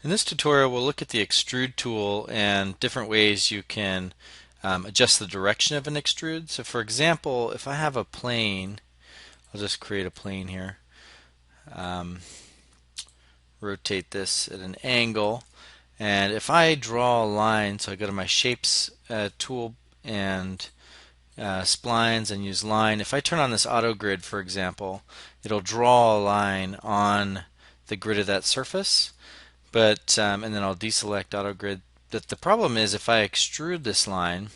In this tutorial, we'll look at the extrude tool and different ways you can adjust the direction of an extrude. So for example, if I have a plane, I'll just create a plane here, um, rotate this at an angle, and if I draw a line, so I go to my shapes tool and splines and use line. If I turn on this auto grid, for example, it'll draw a line on the grid of that surface. But and then I'll deselect auto grid. But the problem is if I extrude this line,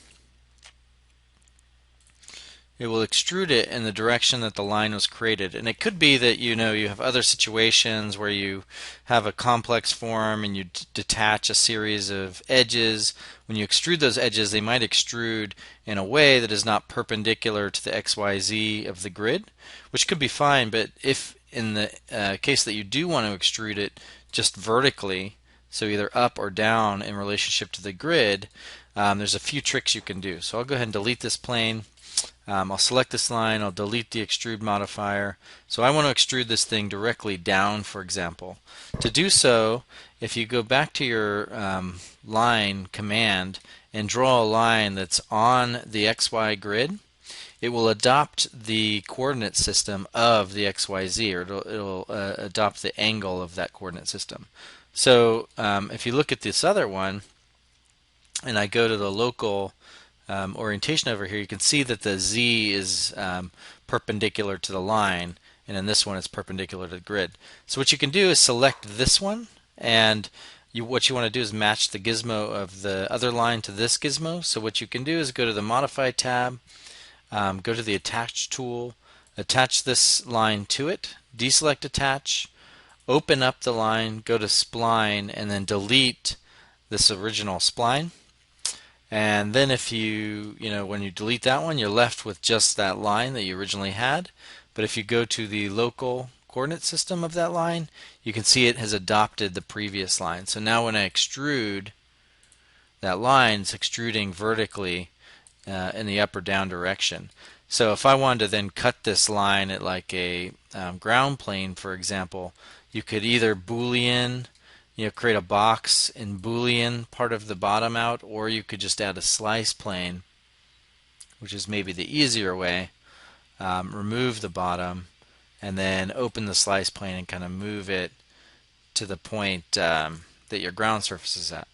it will extrude it in the direction that the line was created. And it could be that you have other situations where you have a complex form and you detach a series of edges. When you extrude those edges, they might extrude in a way that is not perpendicular to the XYZ of the grid, which could be fine. But if in the case that you do want to extrude it just vertically, so either up or down in relationship to the grid, there's a few tricks you can do. So I'll go ahead and delete this plane. I'll select this line, I'll delete the extrude modifier. So I want to extrude this thing directly down, for example. To do so, if you go back to your line command and draw a line that's on the XY grid, it will adopt the coordinate system of the XYZ, or it'll adopt the angle of that coordinate system. So if you look at this other one, and I go to the local orientation over here, you can see that the Z is perpendicular to the line, and in this one it's perpendicular to the grid. So what you can do is select this one, and what you want to do is match the gizmo of the other line to this gizmo. So what you can do is go to the Modify tab, go to the Attach tool, attach this line to it, deselect Attach, open up the line, go to Spline, and then delete this original spline. And then if when you delete that one, you're left with just that line that you originally had. But if you go to the local coordinate system of that line, you can see it has adopted the previous line. So now when I extrude that line, it's extruding vertically in the up or down direction. So if I wanted to then cut this line at like a ground plane, for example, you could either Boolean, create a box and Boolean part of the bottom out, or you could just add a slice plane, which is maybe the easier way. Remove the bottom and then open the slice plane and kind of move it to the point that your ground surface is at.